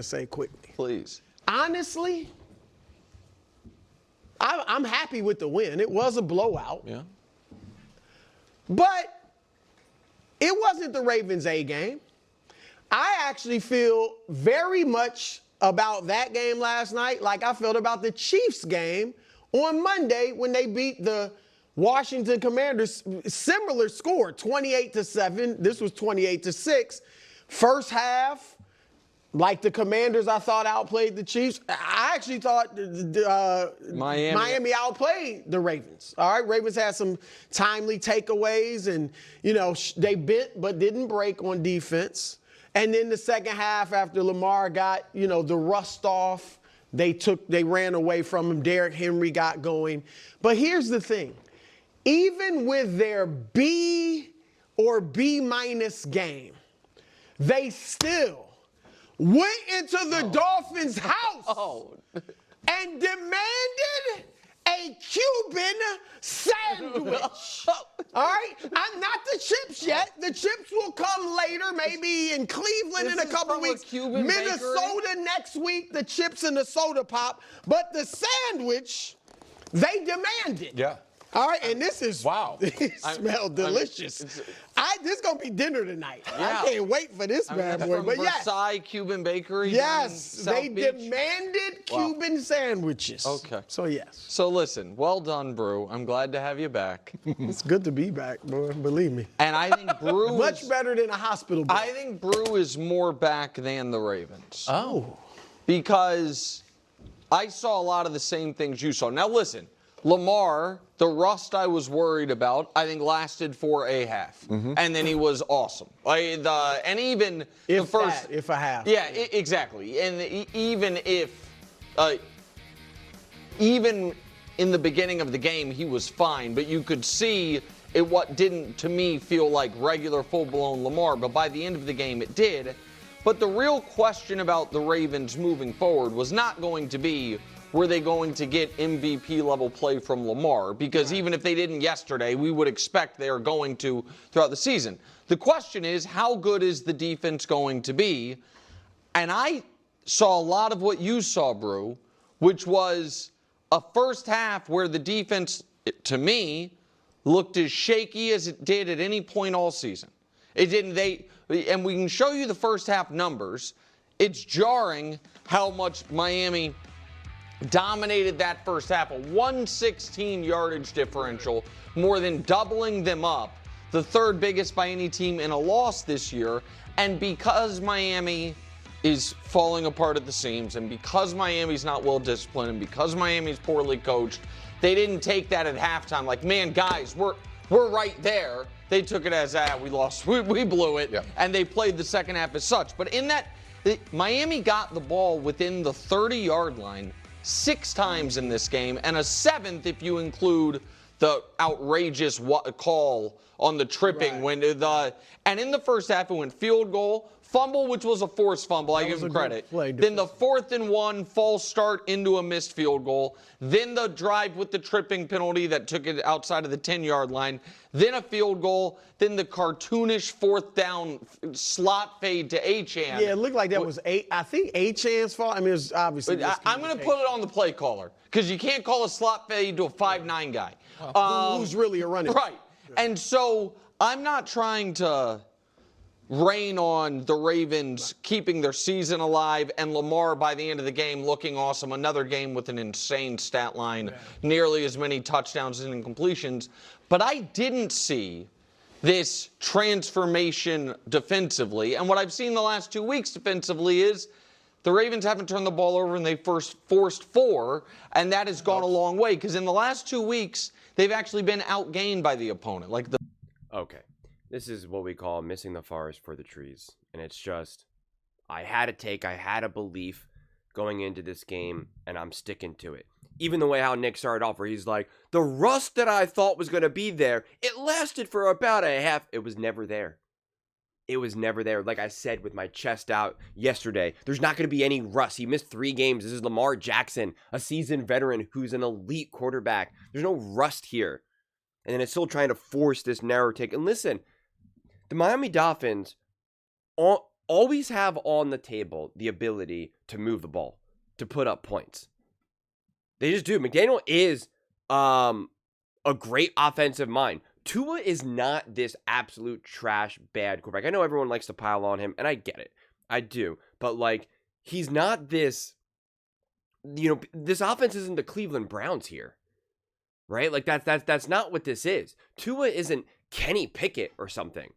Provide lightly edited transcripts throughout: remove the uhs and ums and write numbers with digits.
say quickly. Please. Honestly, I'm happy with the win. It was a blowout. Yeah. But it wasn't the Ravens' A game. I actually feel very much about that game last night like I felt about the Chiefs game on Monday when they beat the Washington Commanders. Similar score, 28-7. This was 28-6. First half, like the Commanders, I thought outplayed the Chiefs. I actually thought Miami outplayed the Ravens. All right, Ravens had some timely takeaways, and they bent but didn't break on defense. And then the second half, after Lamar got the rust off, they ran away from him. Derrick Henry got going. But here's the thing: even with their B or B- game, they still went into the Dolphins' house and demanded a Cuban sandwich. All right? I'm not the chips yet. The chips will come later, maybe in Cleveland in a couple weeks. Minnesota next week, the chips and the soda pop. But the sandwich, they demanded. Yeah. All right, and this is wow. It smells delicious. This is gonna be dinner tonight. Yeah. I can't wait for this bad boy. From But Versailles Cuban Bakery. yes, they South Beach. demanded Cuban sandwiches. Okay. So yes, So listen, well done, Brew. I'm glad to have you back. it's good to be back, boy. Believe me. And I think Brew Much better than a hospital bed. I think Brew is more back than the Ravens. Oh. Because I saw a lot of the same things you saw. Now listen, Lamar, the rust I was worried about, I think lasted for a half, and then he was awesome. And even the first, if a half. yeah, exactly. And even in the beginning of the game, he was fine, but you could see what didn't, to me, feel like regular full-blown Lamar. But by the end of the game, it did. But the real question about the Ravens moving forward was not going to be, were they going to get MVP level play from Lamar? Because even if they didn't yesterday, we would expect they are going to throughout the season. The question is, how good is the defense going to be? And I saw a lot of what you saw, Brew, which was a first half where the defense, to me, looked as shaky as it did at any point all season. It didn't. And we can show you the first half numbers. It's jarring how much Miami dominated that first half, a 116 yardage differential, more than doubling them up, the third biggest by any team in a loss this year. And because Miami is falling apart at the seams, and because Miami's not well disciplined, and because Miami's poorly coached, they didn't take that at halftime like, man, guys, we're right there. They took it as, we lost, we blew it, and they played the second half as such. But in that, Miami got the ball within the 30-yard line 6 times in this game, and a 7th if you include the outrageous call on the tripping. Right. And in the first half, it went field goal, fumble, which was a forced fumble. I give him credit. Then the 4th and 1 false start into a missed field goal. Then the drive with the tripping penalty that took it outside of the 10-yard line. Then a field goal. Then the cartoonish 4th down slot fade to Achane. Yeah, it looked like that was Achane's fault. I mean, it was obviously. I'm going to put it on the play caller because you can't call a slot fade to a 5'9" guy. Who's really a running back. Right. And so I'm not trying to rain on the Ravens keeping their season alive and Lamar by the end of the game looking awesome. Another game with an insane stat line, nearly as many touchdowns and incompletions. But I didn't see this transformation defensively. And what I've seen the last 2 weeks defensively is the Ravens haven't turned the ball over and they first forced 4, and that has gone a long way because in the last 2 weeks, they've actually been outgained by the opponent. Okay. This is what we call missing the forest for the trees. And it's just, I had a belief going into this game, and I'm sticking to it. Even the way how Nick started off, where he's like, the rust that I thought was going to be there, it lasted for about a half. It was never there. It was never there. Like I said, with my chest out yesterday, there's not going to be any rust. He missed 3 games. This is Lamar Jackson, a seasoned veteran who's an elite quarterback. There's no rust here. And then it's still trying to force this narrow take. And listen, the Miami Dolphins always have on the table the ability to move the ball, to put up points. They just do. McDaniel is a great offensive mind. Tua is not this absolute trash bad quarterback. I know everyone likes to pile on him, and I get it. I do. But, like, he's not this, this offense isn't the Cleveland Browns here, right? Like, that's not what this is. Tua isn't Kenny Pickett or something.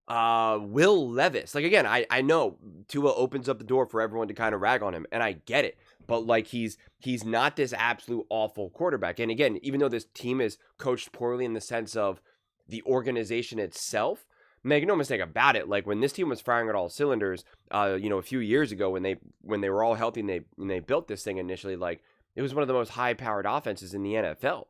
Will Levis. Like, again, I know Tua opens up the door for everyone to kind of rag on him, and I get it. But, like, he's not this absolute awful quarterback. And, again, even though this team is coached poorly in the sense of the organization itself, make no mistake about it. Like, when this team was firing at all cylinders, a few years ago when they were all healthy and they built this thing initially, like, it was one of the most high-powered offenses in the NFL.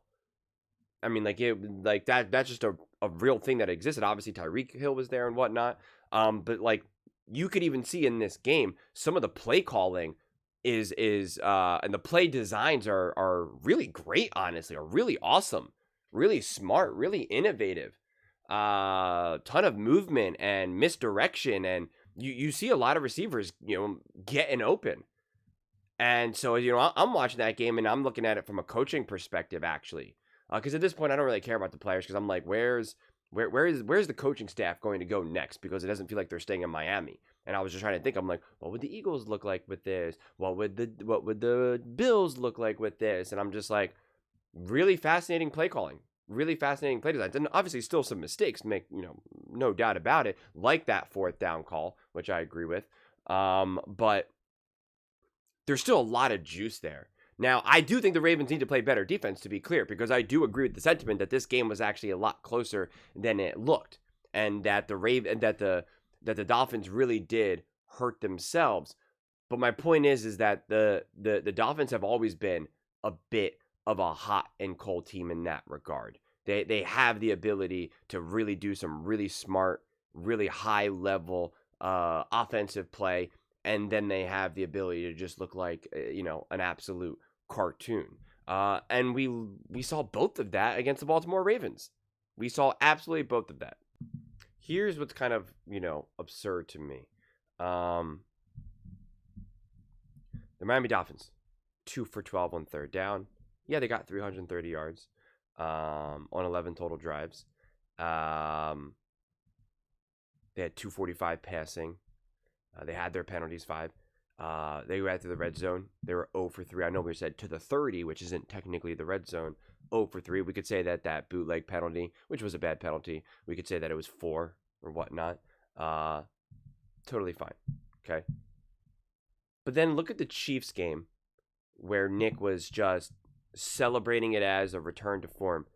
I mean, that's just a real thing that existed. Obviously, Tyreek Hill was there and whatnot. But, like, you could even see in this game, some of the play calling and the play designs are really great, honestly, are really awesome, really smart, really innovative. Ton of movement and misdirection, and you see a lot of receivers, getting open. And so, I'm watching that game and I'm looking at it from a coaching perspective, actually. Because at this point, I don't really care about the players because I'm like, where's the coaching staff going to go next? Because it doesn't feel like they're staying in Miami. And I was just trying to think, I'm like, what would the Eagles look like with this? What would the Bills look like with this? And I'm just like, really fascinating play calling, really fascinating play designs, and obviously still some mistakes, make no doubt about it, like that 4th down call, which I agree with. But there's still a lot of juice there. Now, I do think the Ravens need to play better defense, to be clear, because I do agree with the sentiment that this game was actually a lot closer than it looked, and that the Dolphins really did hurt themselves. But my point is that the Dolphins have always been a bit of a hot and cold team in that regard. They have the ability to really do some really smart, really high level offensive play, and then they have the ability to just look like an absolute cartoon. And we saw both of that against the Baltimore Ravens. We saw absolutely both of that. Here's what's kind of, absurd to me. The Miami Dolphins, 2 for 12 on 3rd down. Yeah, they got 330 yards on 11 total drives. They had 245 passing. They had their penalties, 5. They went to the red zone. They were 0 for 3. I know we said to the 30, which isn't technically the red zone. 0 for 3. We could say that bootleg penalty, which was a bad penalty, we could say that it was 4 or whatnot. Totally fine. Okay. But then look at the Chiefs game where Nick was just celebrating it as a return to form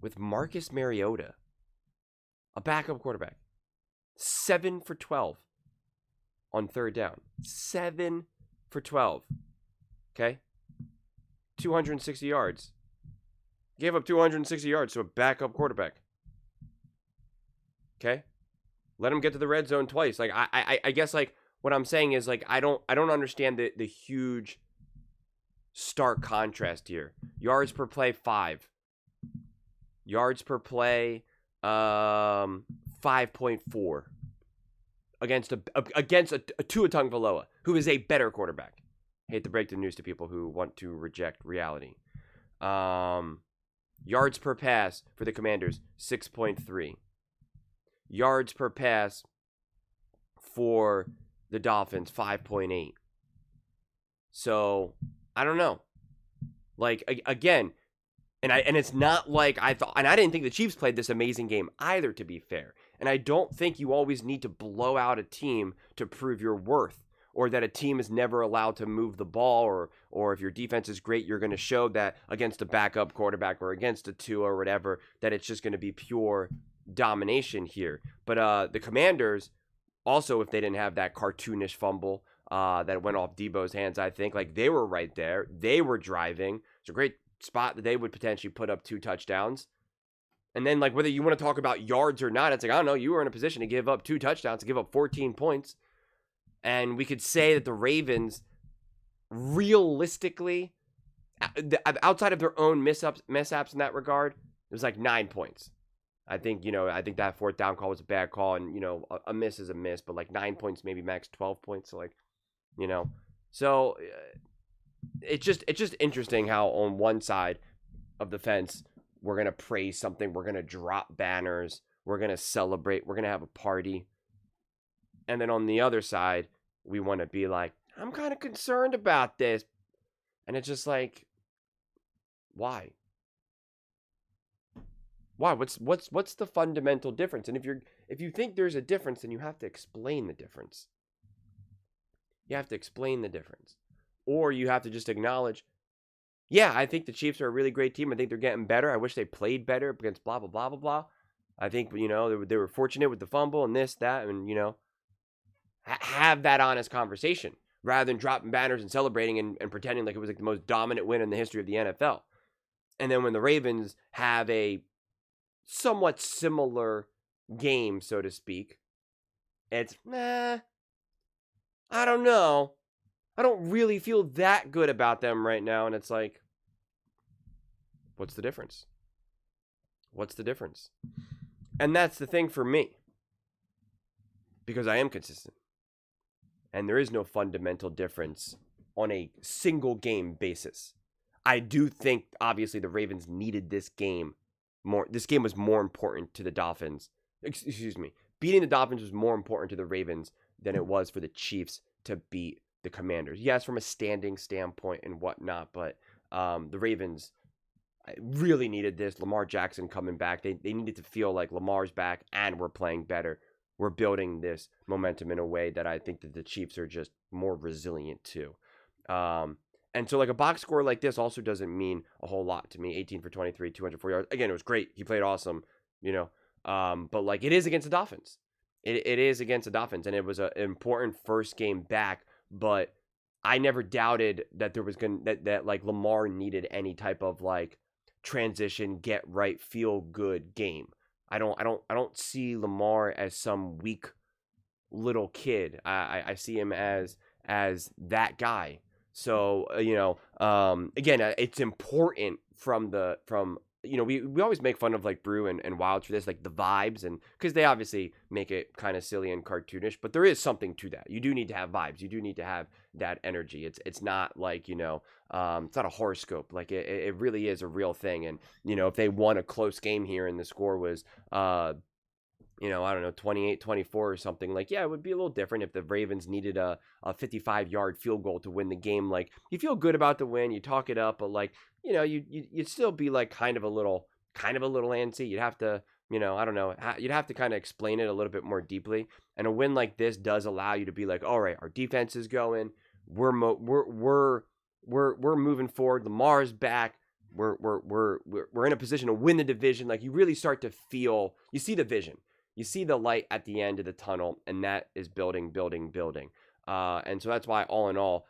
with Marcus Mariota, a backup quarterback. 7 for 12 on 3rd down. 7 for 12. Okay? 260 yards. Gave up 260 yards to a backup quarterback. Okay? Let him get to the red zone twice. Like, I guess, like, what I'm saying is, like, I don't understand the huge stark contrast here. Yards per play, 5. Yards per play, 5.4 against a Tua Tagovailoa, who is a better quarterback. Hate to break the news to people who want to reject reality. Yards per pass for the Commanders, 6.3. Yards per pass for the Dolphins, 5.8. So, I don't know. Like, again, and it's not like I thought, and I didn't think the Chiefs played this amazing game either, to be fair. And I don't think you always need to blow out a team to prove your worth, or that a team is never allowed to move the ball, or if your defense is great, you're going to show that against a backup quarterback or against a Tua or whatever, that it's just going to be pure domination here. But the Commanders, also, if they didn't have that cartoonish fumble that went off Debo's hands, I think, like, they were right there. They were driving. It's a great spot that they would potentially put up 2 touchdowns. And then, like, whether you want to talk about yards or not, it's like, I don't know, you were in a position to give up 2 touchdowns, to give up 14 points. And we could say that the Ravens, realistically, outside of their own mishaps in that regard, it was like 9 points. I think that fourth down call was a bad call, and a miss is a miss, but like 9 points, maybe max 12 points. So so it's just interesting how on one side of the fence we're gonna praise something, we're gonna drop banners, we're gonna celebrate, we're gonna have a party, and then on the other side we want to be like, I'm kind of concerned about this, and it's just like, why? What's the fundamental difference? And if you think there's a difference, then you have to explain the difference. You have to explain the difference. Or you have to just acknowledge, yeah, I think the Chiefs are a really great team. I think they're getting better. I wish they played better against blah, blah, blah, blah, blah. I think, they were fortunate with the fumble and this, that, and, have that honest conversation rather than dropping banners and celebrating and pretending like it was like the most dominant win in the history of the NFL. And then when the Ravens have a somewhat similar game, so to speak, it's, I don't know. I don't really feel that good about them right now. And it's like, what's the difference? What's the difference? And that's the thing for me. Because I am consistent. And there is no fundamental difference on a single game basis. I do think, obviously, the Ravens needed this game more. This game was more important to the Dolphins. Excuse me. Beating the Dolphins was more important to the Ravens than it was for the Chiefs to beat the Commanders. Yes, from a standing standpoint and whatnot, but the Ravens really needed this. Lamar Jackson coming back. They needed to feel like Lamar's back and we're playing better. We're building this momentum in a way that I think that the Chiefs are just more resilient to. And so like a box score like this also doesn't mean a whole lot to me. 18 for 23, 204 yards. Again, it was great. He played awesome, but like it is against the Dolphins. It is against the Dolphins, and it was an important first game back, but I never doubted that there was that like Lamar needed any type of like transition, get right, feel good game. I don't see Lamar as some weak little kid. I see him as that guy. So again, it's important from we always make fun of like Brew and Wild for this, like the vibes, and because they obviously make it kind of silly and cartoonish, but there is something to that. You do need to have vibes. You do need to have that energy. It's not like it's not a horoscope. Like it really is a real thing. And if they won a close game here and the score was I don't know, 28-24 or something, like, yeah, it would be a little different if the Ravens needed a 55-yard field goal to win the game. Like, you feel good about the win, you talk it up, but like, you'd still be like kind of a little antsy. You'd have to, I don't know, you'd have to kind of explain it a little bit more deeply. And a win like this does allow you to be like, all right, our defense is going, we're moving forward, Lamar's back. We're in a position to win the division. Like, you really start to feel, you see the vision. You see the light at the end of the tunnel, and that is building. And so that's why, all in all,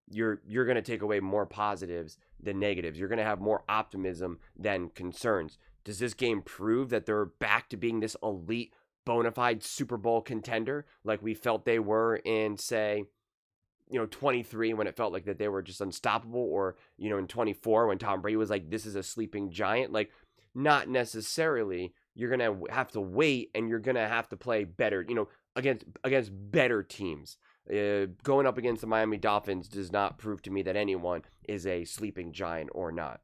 you're going to take away more positives than negatives. You're going to have more optimism than concerns. Does this game prove that they're back to being this elite, bona fide Super Bowl contender like we felt they were in, say, 23, when it felt like that they were just unstoppable, or, in 24 when Tom Brady was like, this is a sleeping giant? Like, not necessarily. You're going to have to wait, and you're going to have to play better, against better teams. Going up against the Miami Dolphins does not prove to me that anyone is a sleeping giant or not.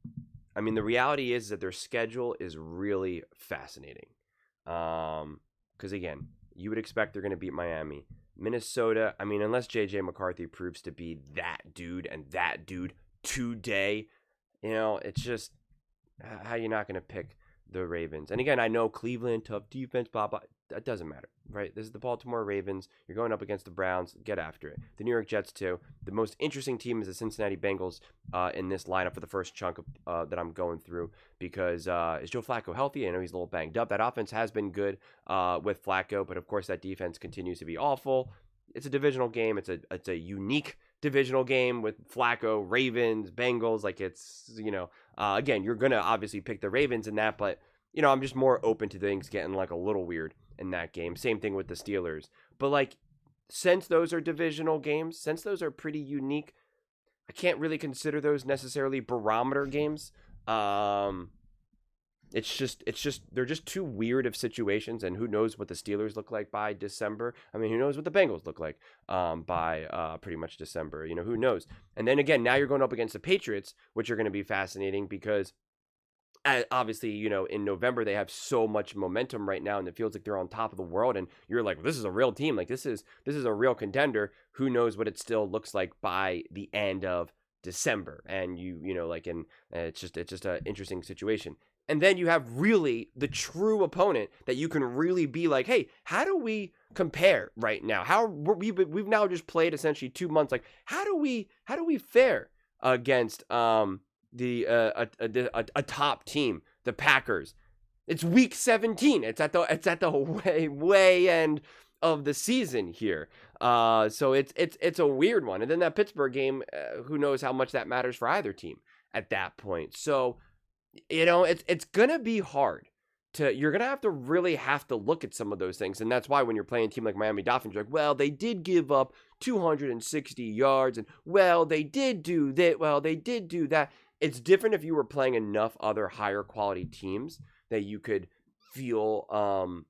I mean, the reality is that their schedule is really fascinating. Because, again, you would expect they're going to beat Miami. Minnesota, I mean, unless J.J. McCarthy proves to be that dude and that dude today, it's just, how you're not going to pick the Ravens. And again, I know Cleveland, tough defense, blah, blah. That doesn't matter, right? This is the Baltimore Ravens. You're going up against the Browns. Get after it. The New York Jets, too. The most interesting team is the Cincinnati Bengals in this lineup for the first chunk of, that I'm going through, because is Joe Flacco healthy? I know he's a little banged up. That offense has been good with Flacco, but of course that defense continues to be awful. It's a divisional game. It's a unique divisional game with Flacco, Ravens, Bengals. Like, it's, again, you're going to obviously pick the Ravens in that, but, I'm just more open to things getting like a little weird in that game. Same thing with the Steelers. But like, since those are divisional games, since those are pretty unique, I can't really consider those necessarily barometer games. it's just they're just too weird of situations, and who knows what the Steelers look like by December. I mean, who knows what the Bengals look like by pretty much December. You know, who knows? And then again, now you're going up against the Patriots, which are going to be fascinating because obviously, you know, in November they have so much momentum right now, and it feels like they're on top of the world. And you're like, this is a real team. Like this is a real contender. Who knows what it still looks like by the end of December? And you know, like, and it's just an interesting situation. And then you have really the true opponent that you can really be like, hey, how do we compare right now? We've now just played essentially 2 months. Like, how do we fare against a top team, the Packers? It's week 17. It's at the way end of the season here. So it's a weird one. And then that Pittsburgh game, who knows how much that matters for either team at that point. So, you know, it's gonna be hard you're gonna have to look at some of those things. And that's why when you're playing a team like Miami Dolphins, you're like, well, they did give up 260 yards, and well, they did do that, well, they did do that. It's different if you were playing enough other higher quality teams that you could feel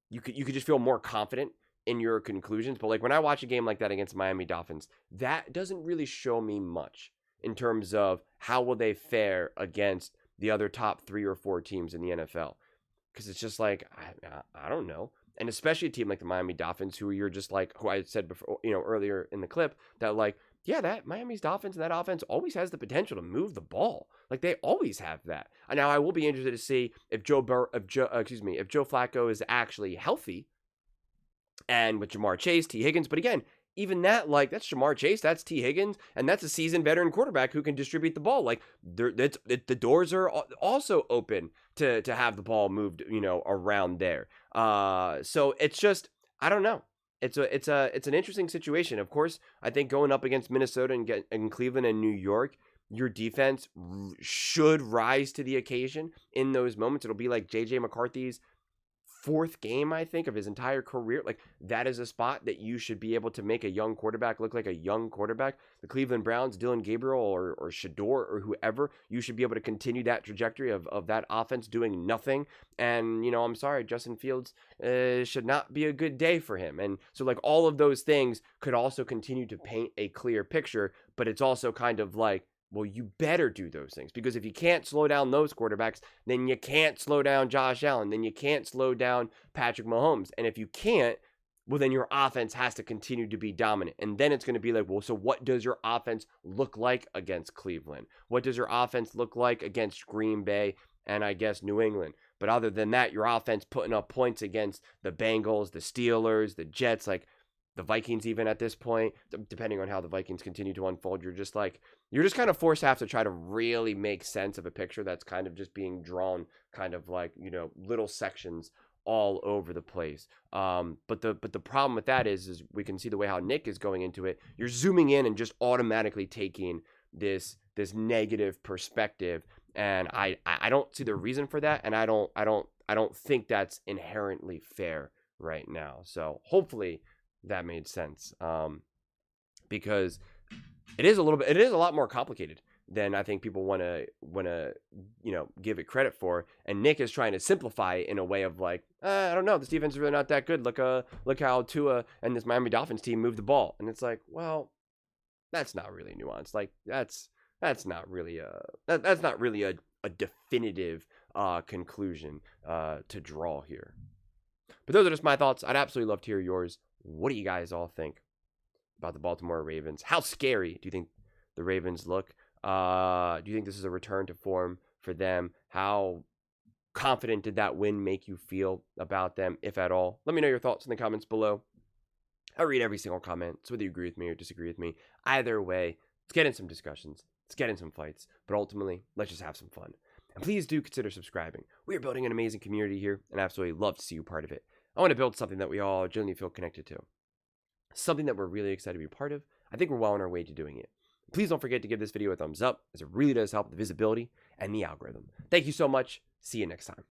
you could just feel more confident in your conclusions. But like when I watch a game like that against Miami Dolphins, that doesn't really show me much in terms of how will they fare against the other top 3 or 4 teams in the NFL. Because it's just like, I don't know. And especially a team like the Miami Dolphins, who you're just like, who I said before, you know, earlier in the clip, that like, yeah, that Miami's Dolphins and that offense always has the potential to move the ball. Like they always have that. And now I will be interested to see if Joe Flacco is actually healthy, and with Jamar Chase, T. Higgins. But again, even that, like, that's Jamar Chase, that's T. Higgins, and that's a seasoned veteran quarterback who can distribute the ball. Like, the doors are also open to have the ball moved, you know, around there. So it's just, I don't know. It's an interesting situation. Of course, I think going up against Minnesota and Cleveland and New York, your defense should rise to the occasion in those moments. It'll be like J.J. McCarthy's 4th game, I think, of his entire career. Like, that is a spot that you should be able to make a young quarterback look like a young quarterback. The Cleveland Browns, Dylan Gabriel or Shador or whoever, you should be able to continue that trajectory of that offense doing nothing. And, you know, I'm sorry, Justin Fields should not be a good day for him. And so, like, all of those things could also continue to paint a clear picture, but it's also kind of like, well, you better do those things, because if you can't slow down those quarterbacks, then you can't slow down Josh Allen, then you can't slow down Patrick Mahomes. And if you can't, well, then your offense has to continue to be dominant. And then it's going to be like, well, so what does your offense look like against Cleveland? What does your offense look like against Green Bay and I guess New England? But other than that, your offense putting up points against the Bengals, the Steelers, the Jets, like the Vikings even at this point, depending on how the Vikings continue to unfold, you're just kind of forced to have to try to really make sense of a picture that's kind of just being drawn kind of like, you know, little sections all over the place. But the problem with that is we can see the way how Nick is going into it. You're zooming in and just automatically taking this negative perspective, and I don't see the reason for that, and I don't think that's inherently fair right now. So hopefully that made sense, because it is a lot more complicated than I think people want to you know, give it credit for. And Nick is trying to simplify it in a way of like, I don't know, this defense is really not that good. Look how Tua and this Miami Dolphins team moved the ball, and it's like, well, that's not really nuanced. Like that's not really a definitive conclusion to draw here. But those are just my thoughts. I'd absolutely love to hear yours. What do you guys all think about the Baltimore Ravens? How scary do you think the Ravens look? Do you think this is a return to form for them? How confident did that win make you feel about them, if at all? Let me know your thoughts in the comments below. I read every single comment, so whether you agree with me or disagree with me, either way, let's get in some discussions. Let's get in some fights. But ultimately, let's just have some fun. And please do consider subscribing. We are building an amazing community here, and I absolutely love to see you part of it. I want to build something that we all genuinely feel connected to. Something that we're really excited to be part of. I think we're well on our way to doing it. Please don't forget to give this video a thumbs up, as it really does help the visibility and the algorithm. Thank you so much. See you next time.